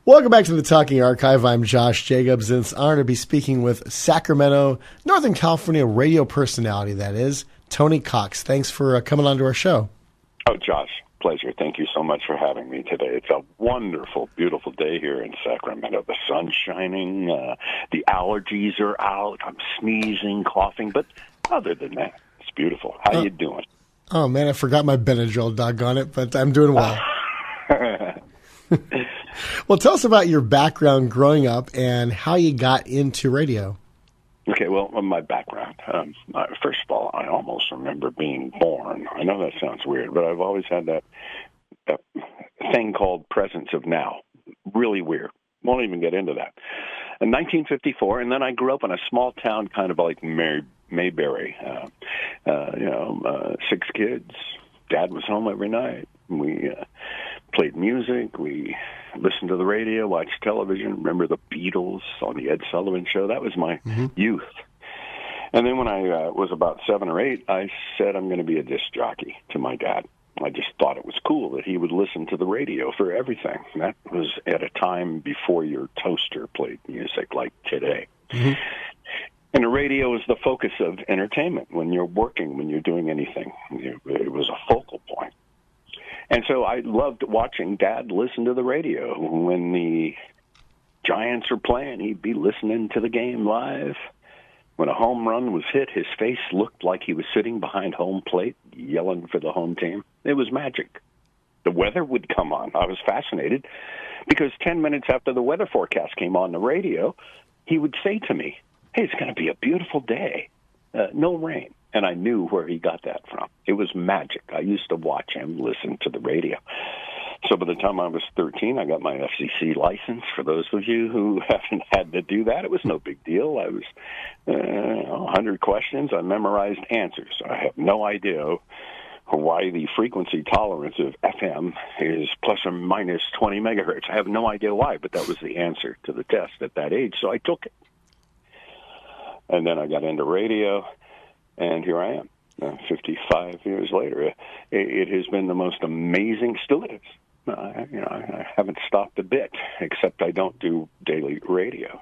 Welcome back to the Talking Archive. I'm Josh Jacobs, and it's an honor to be speaking with Sacramento, Northern California radio personality, that is, Tony Cox. Thanks for coming on to our show. Oh, Josh, pleasure. Thank you so much for having me today. It's a wonderful, beautiful day here in Sacramento. The sun's shining, the allergies are out, I'm sneezing, coughing, but other than that, it's beautiful. How you doing? Oh, man, I forgot my Benadryl, doggone it, but I'm doing well. Well, tell us about your background growing up and how you got into radio. Okay, well, my background. First of all, I almost remember being born. I know that sounds weird, but I've always had that thing called presence of now. Really weird. Won't even get into that. In 1954, and then I grew up in a small town kind of like Mayberry. 6 kids. Dad was home every night. We played music. We listened to the radio, watched television. Remember the Beatles on the Ed Sullivan Show? That was my youth. And then when I was about 7 or 8, I said I'm going to be a disc jockey to my dad. I just thought it was cool that he would listen to the radio for everything. That was at a time before your toaster played music like today. Mm-hmm. And the radio is the focus of entertainment when you're working, when you're doing anything. It was a focal point. And so I loved watching Dad listen to the radio. When the Giants were playing, he'd be listening to the game live. When a home run was hit, his face looked like he was sitting behind home plate, yelling for the home team. It was magic. The weather would come on. I was fascinated because 10 minutes after the weather forecast came on the radio, he would say to me, "Hey, it's going to be a beautiful day. No rain." And I knew where he got that from. It was magic. I used to watch him listen to the radio. So by the time I was 13, I got my FCC license. For those of you who haven't had to do that, it was no big deal. I was 100 questions. I memorized answers. I have no idea why the frequency tolerance of FM is plus or minus 20 megahertz. I have no idea why, but that was the answer to the test at that age, so I took it. And then I got into radio, and here I am, 55 years later. It has been the most amazing, still is. I haven't stopped a bit, except I don't do daily radio.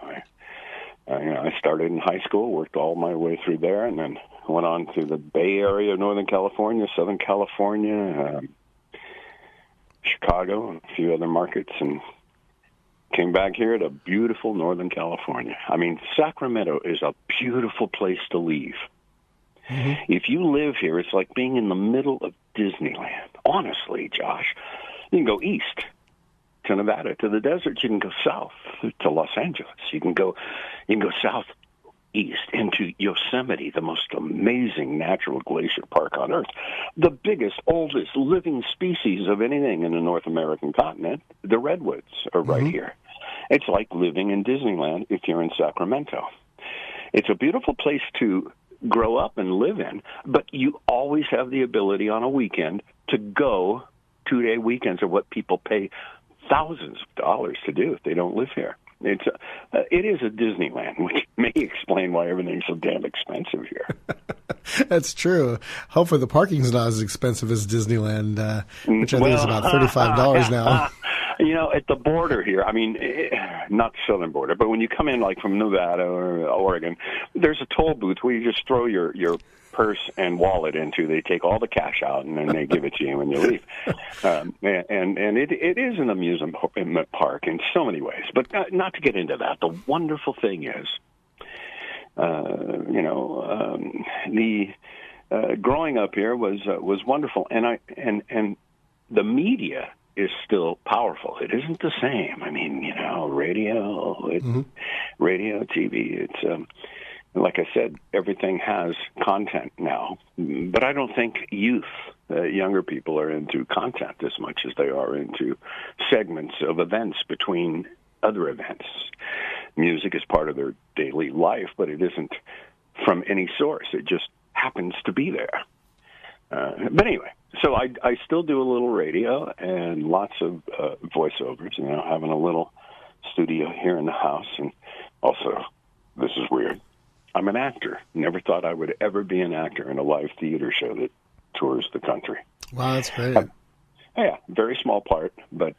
I started in high school, worked all my way through there, and then went on to the Bay Area of Northern California, Southern California, Chicago, and a few other markets, and came back here to beautiful Northern California. I mean, Sacramento is a beautiful place to leave. Mm-hmm. If you live here, it's like being in the middle of Disneyland. Honestly, Josh, you can go east to Nevada, to the desert. You can go south to Los Angeles. You can go southeast into Yosemite, the most amazing natural glacier park on Earth. The biggest, oldest living species of anything in the North American continent, the redwoods, are right here. It's like living in Disneyland if you're in Sacramento. It's a beautiful place to grow up and live in, but you always have the ability on a weekend to go. 2-day weekends are what people pay thousands of dollars to do if they don't live here. It is a Disneyland, which may explain why everything's so damn expensive here. That's true. Hopefully the parking's not as expensive as Disneyland, which I think is about $35 now. At the border here, I mean, not the southern border, but when you come in like from Nevada or Oregon, there's a toll booth where you just throw your purse and wallet into. They take all the cash out and then they give it to you when you leave. And it is an amusement park in so many ways. But not to get into that, the wonderful thing is, growing up here was wonderful, and the media is still powerful. It isn't the same. I mean, radio, radio, TV. It's like I said, everything has content now. But I don't think younger people are into content as much as they are into segments of events between other events. Music is part of their daily life, but it isn't from any source. It just happens to be there. But anyway, so I still do a little radio and lots of voiceovers, having a little studio here in the house. And also, this is weird, I'm an actor. Never thought I would ever be an actor in a live theater show that tours the country. Wow, that's great. Yeah, very small part, but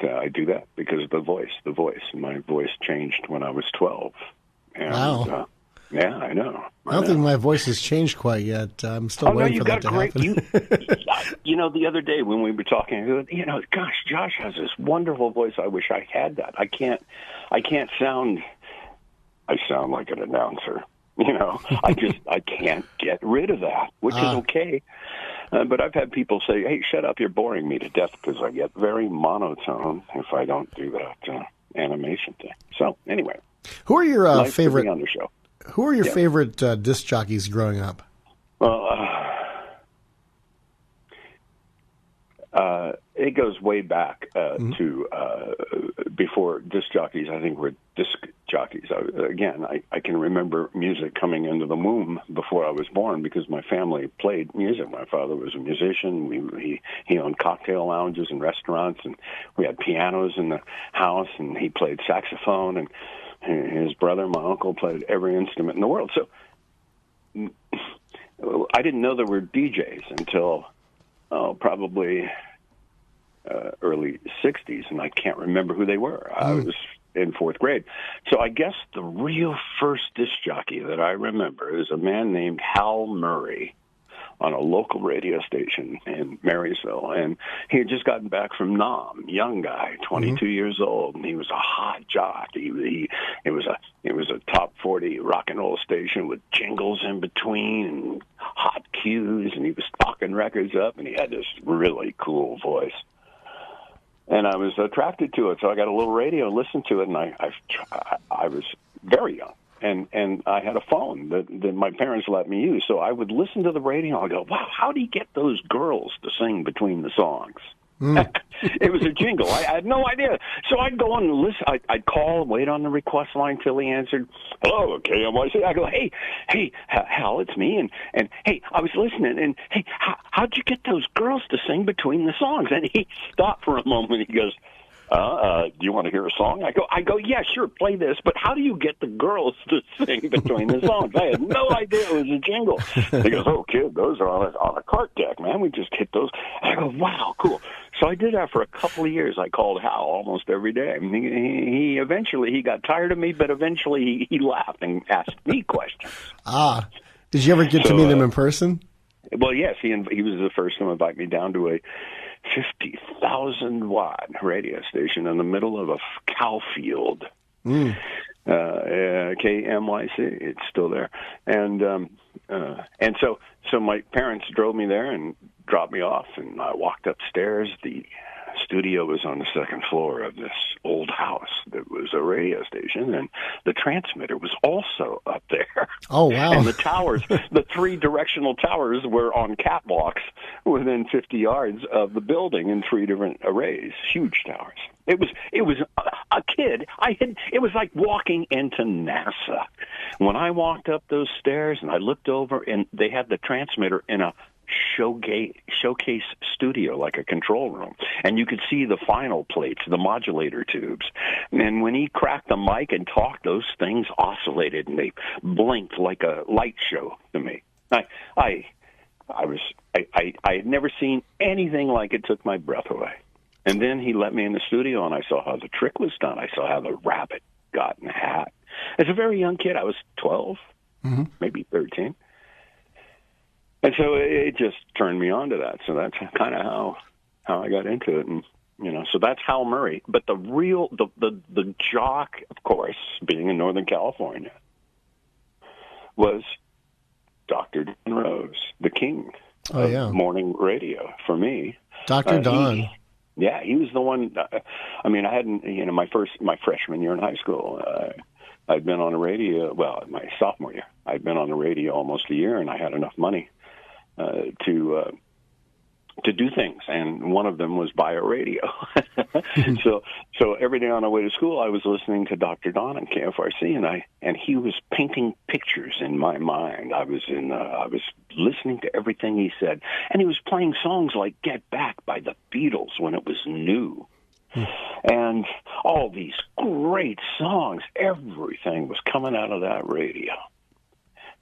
I do that because of the voice. My voice changed when I was 12. And, wow. Yeah, I know. I don't think my voice has changed quite yet. I'm still waiting for that to happen. The other day when we were talking, gosh, Josh has this wonderful voice. I wish I had that. I sound like an announcer. I can't get rid of that, which is okay. But I've had people say, "Hey, shut up! You're boring me to death," because I get very monotone if I don't do that animation thing. So anyway, who are your favorite on the show? Who are your favorite disc jockeys growing up? Well, it goes way back to before disc jockeys. I think were disc jockeys. I can remember music coming into the womb before I was born because my family played music. My father was a musician. He owned cocktail lounges and restaurants, and we had pianos in the house, and he played saxophone, and his brother, my uncle, played every instrument in the world. So I didn't know there were DJs until probably early 60s, and I can't remember who they were. I was in fourth grade. So I guess the real first disc jockey that I remember is a man named Hal Murray on a local radio station in Marysville, and he had just gotten back from Nam, young guy, 22 years old, and he was a hot jock. It was a top 40 rock and roll station with jingles in between and hot cues, and he was talking records up, and he had this really cool voice. And I was attracted to it, so I got a little radio and listened to it, and I was very young. And I had a phone that my parents let me use. So I would listen to the radio and I'd go, wow, how do you get those girls to sing between the songs? It was a jingle. I had no idea. So I'd go on and listen. I'd call, wait on the request line till he answered. Hello, KROY. I go, hey, Hal, it's me. And hey, I was listening. And hey, how'd you get those girls to sing between the songs? And he stopped for a moment. He goes, do you want to hear a song? I go, yeah, sure, play this. But how do you get the girls to sing between the songs? I had no idea it was a jingle. He goes, oh, kid, those are on a cart deck, man. We just hit those. I go, wow, cool. So I did that for a couple of years. I called Hal almost every day. He eventually got tired of me, but eventually he laughed and asked me questions. Did you ever get to meet him in person? Well, yes. He was the first to invite me down to a 50,000-watt radio station in the middle of a cow field. KMYC, it's still there. And so my parents drove me there and dropped me off, and I walked upstairs. The studio was on the second floor of this old house that was a radio station, and the transmitter was also up there. Oh, wow. And the towers, the three directional towers were on catwalks within 50 yards of the building in three different arrays, huge towers. It was a kid. It was like walking into NASA. When I walked up those stairs and I looked over, and they had the transmitter in a showcase studio, like a control room, and you could see the final plates, the modulator tubes, and when he cracked the mic and talked, those things oscillated and they blinked like a light show to me. I had never seen anything like it. Took my breath away. And then he let me in the studio, and I saw how the trick was done. I saw how the rabbit got in the hat. As a very young kid, I was 12, maybe 13. And so it just turned me on to that. So that's kind of how I got into it. And, so that's Hal Murray. But the real, the jock, of course, being in Northern California, was Dr. Don Rose, the king of morning radio for me. Dr. Don. He was the one. I hadn't, my freshman year in high school, I'd been on the radio, my sophomore year, I'd been on the radio almost a year, and I had enough money to do things, and one of them was buy a radio. So every day on the way to school, I was listening to Dr. Don on KFRC, and he was painting pictures in my mind. I was listening to everything he said, and he was playing songs like "Get Back" by the Beatles when it was new. And all these great songs, everything was coming out of that radio.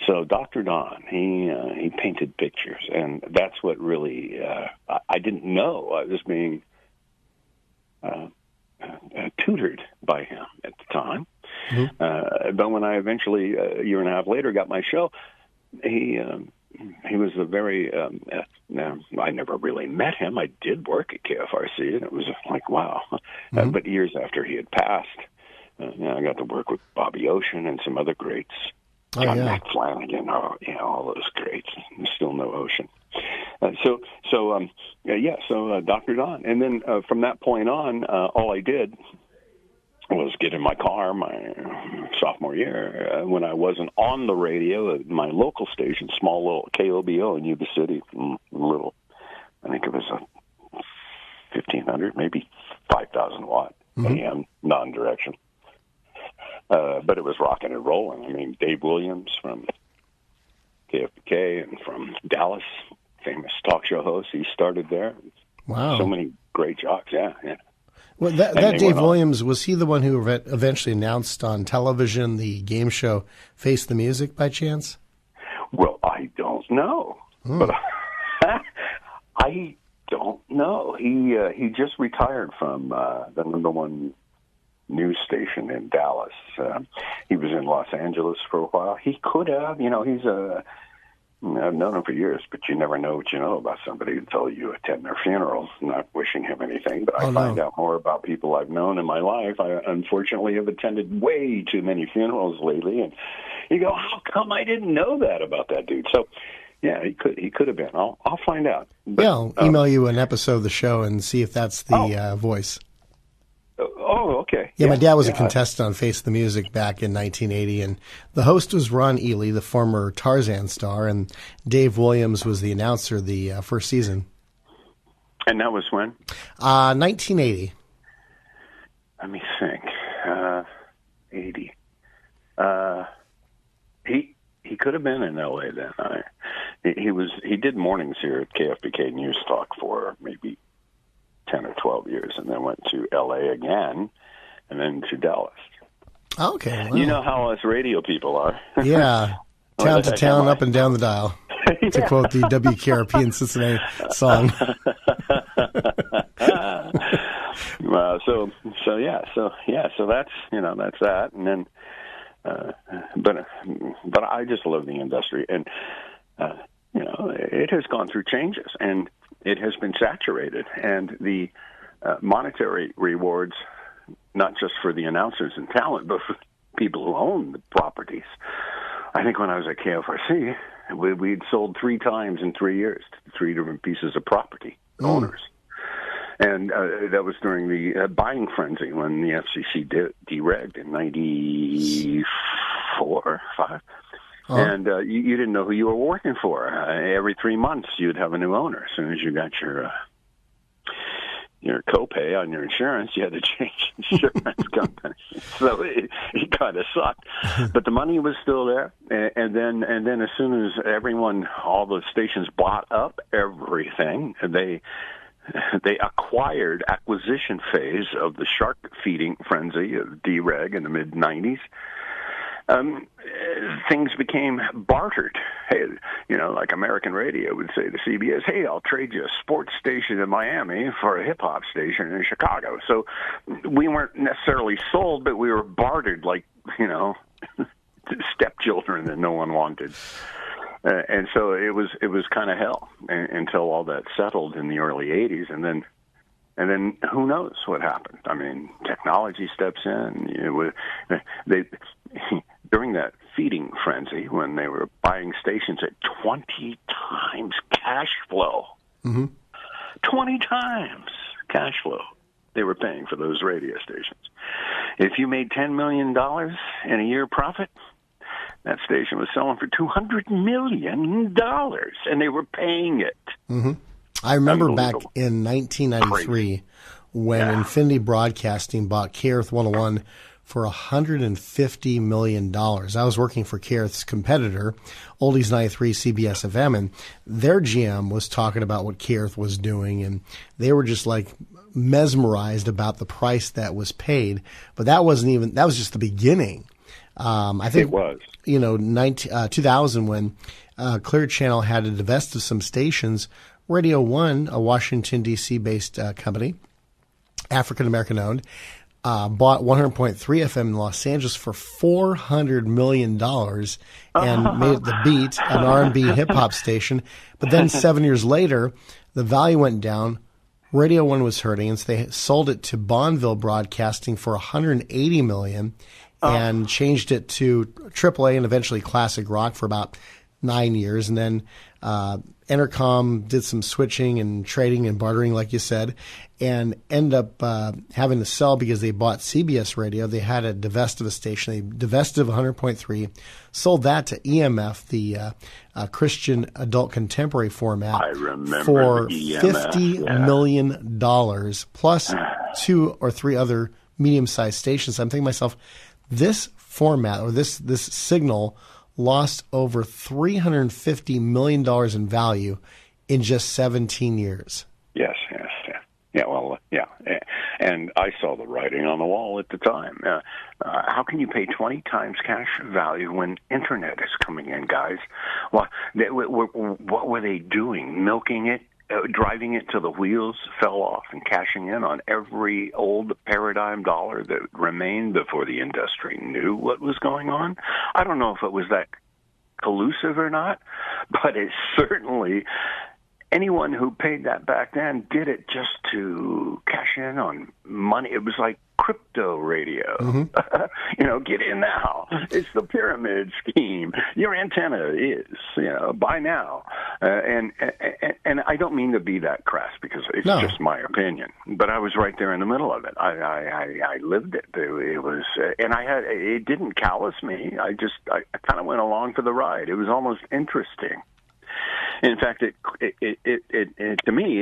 So Dr. Don, he painted pictures, and that's what really I didn't know I was being tutored by him at the time. But when I eventually, a year and a half later, got my show, he was a very, I never really met him. I did work at KFRC, and it was like, wow. But years after he had passed, I got to work with Bobby Ocean and some other greats. Matt Flanagan, all those greats. Still no Ocean. So Dr. Don. And then from that point on, all I did was get in my car my sophomore year when I wasn't on the radio at my local station, small little KOBO in Yuba City, little, I think it was a 1,500, maybe 5,000 watt AM non-direction. But it was rocking and rolling. I mean, Dave Williams from KFBK and from Dallas, famous talk show host, he started there. Wow. So many great jocks, yeah. Well, that Dave Williams, was he the one who eventually announced on television the game show Face the Music by chance? Well, I don't know. But I don't know. He just retired from the number one news station in Dallas. He was in Los Angeles for a while. He could have, I've known him for years, but you never know what you know about somebody until you attend their funeral. Not wishing him anything, but I find out more about people I've known in my life. I unfortunately have attended way too many funerals lately, and you go, how come I didn't know that about that dude? So, yeah, he could have been. I'll find out. But, I'll email you an episode of the show and see if that's the voice. Oh, okay. Yeah, my dad was a contestant on Face the Music back in 1980, and the host was Ron Ely, the former Tarzan star, and Dave Williams was the announcer the first season. And that was when? 1980. Let me think. 80. He could have been in L.A. then. He did mornings here at KFBK News Talk for maybe 10 or 12 years, and then went to L.A. again, and then to Dallas. Okay. Wow. You know how us radio people are. Yeah. Town to town, up and down the dial, to quote the WKRP in Cincinnati song. So that's that. And then, but I just love the industry, and, it has gone through changes, and it has been saturated, and the monetary rewards, not just for the announcers and talent, but for people who own the properties. I think when I was at KFRC, we'd sold 3 times in 3 years to 3 different pieces of property owners. And that was during the buying frenzy when the FCC deregged in 94, 5. And you didn't know who you were working for. Every 3 months, you'd have a new owner. As soon as you got your copay on your insurance, you had to change insurance company. So it kind of sucked. But the money was still there. And then as soon as all the stations bought up everything, they acquired acquisition phase of the shark feeding frenzy of dereg in the mid-'90s. Things became bartered. Hey, like American radio would say to CBS, hey, I'll trade you a sports station in Miami for a hip-hop station in Chicago. So we weren't necessarily sold, but we were bartered like, stepchildren that no one wanted. And so it was kind of hell until all that settled in the early 80s, and then who knows what happened? I mean, technology steps in. During that feeding frenzy, when they were buying stations at 20 times cash flow, 20 times cash flow they were paying for those radio stations. If you made $10 million in a year profit, that station was selling for $200 million, and they were paying it. I remember back in 1993 when Infinity Broadcasting bought KROY 101 for $150 million. I was working for KROY's competitor, Oldies 93 CBS FM, and their GM was talking about what KROY was doing, and they were just like mesmerized about the price that was paid. But that was just the beginning. I think it was, 2000 when Clear Channel had to divest of some stations. Radio One, a Washington, D.C. based company, African American owned, bought 100.3 FM in Los Angeles for $400 million and made it the Beat, an R&B hip-hop station. But then 7 years later, the value went down. Radio One was hurting, and so they sold it to Bonneville Broadcasting for $180 million and changed it to AAA and eventually classic rock for about 9 years. And then Entercom did some switching and trading and bartering, like you said, and end up having to sell because they bought CBS Radio. They had to divest of a station. They divested of 100.3, sold that to EMF, the Christian adult contemporary format, I remember for the EMF, $50 million plus 2 or 3 other medium-sized stations. I'm thinking to myself, this format or this signal lost over $350 million in value in just 17 years. Yes. Yeah, well, yeah. And I saw the writing on the wall at the time. How can you pay 20 times cash value when Internet is coming in, guys? Well, what were they doing? Milking it? Driving it till the wheels fell off and cashing in on every old paradigm dollar that remained before the industry knew what was going on? I don't know if it was that collusive or not, but it certainly, anyone who paid that back then did it just to cash in on money. It was like crypto radio. Get in now. It's the pyramid scheme. Your antenna is, buy now. And I don't mean to be that crass because it's just my opinion. But I was right there in the middle of it. I lived it. It was, and it didn't callous me. I kind of went along for the ride. It was almost interesting. In fact, it to me,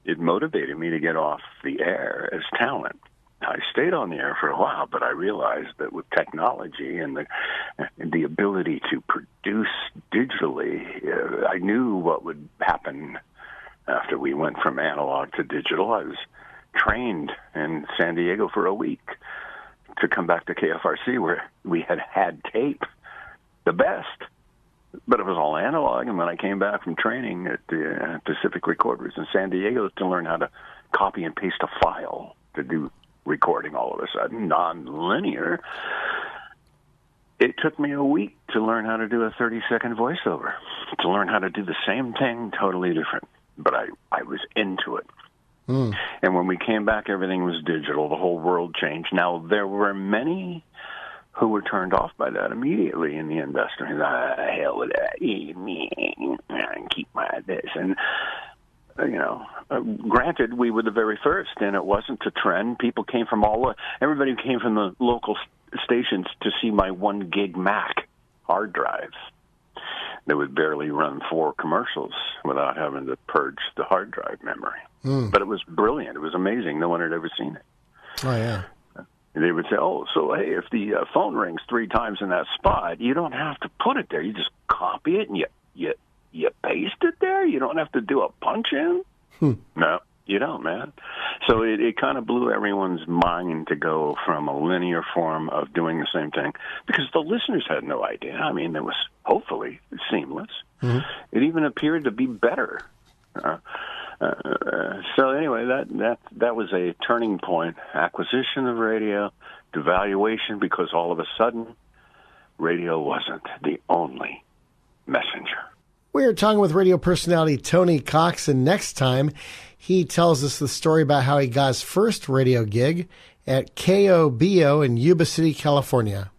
it motivated me to get off the air as talent. I stayed on the air for a while, but I realized that with technology and the ability to produce digitally, I knew what would happen after we went from analog to digital. I was trained in San Diego for a week to come back to KFRC where we had tape, the best. But it was all analog, and when I came back from training at the Pacific Recorders in San Diego to learn how to copy and paste a file to do recording all of a sudden, non-linear, it took me a week to learn how to do a 30-second voiceover, to learn how to do the same thing totally different. But I was into it. And when we came back, everything was digital. The whole world changed. Now, there were many who were turned off by that immediately in the industry. Hell with that. Keep my this. And, granted, we were the very first, and it wasn't a trend. People came from everybody came from the local stations to see my 1 gig Mac hard drive that would barely run 4 commercials without having to purge the hard drive memory. But it was brilliant. It was amazing. No one had ever seen it. Oh, yeah. They would say, so hey, if the phone rings 3 times in that spot, you don't have to put it there. You just copy it and you paste it there. You don't have to do a punch in. No, you don't, man. So it kind of blew everyone's mind to go from a linear form of doing the same thing because the listeners had no idea. I mean, it was hopefully seamless. It even appeared to be better. So anyway, that was a turning point. Acquisition of radio, devaluation, because all of a sudden, radio wasn't the only messenger. We're talking with radio personality Tony Cox, and next time he tells us the story about how he got his first radio gig at KOBO in Yuba City, California.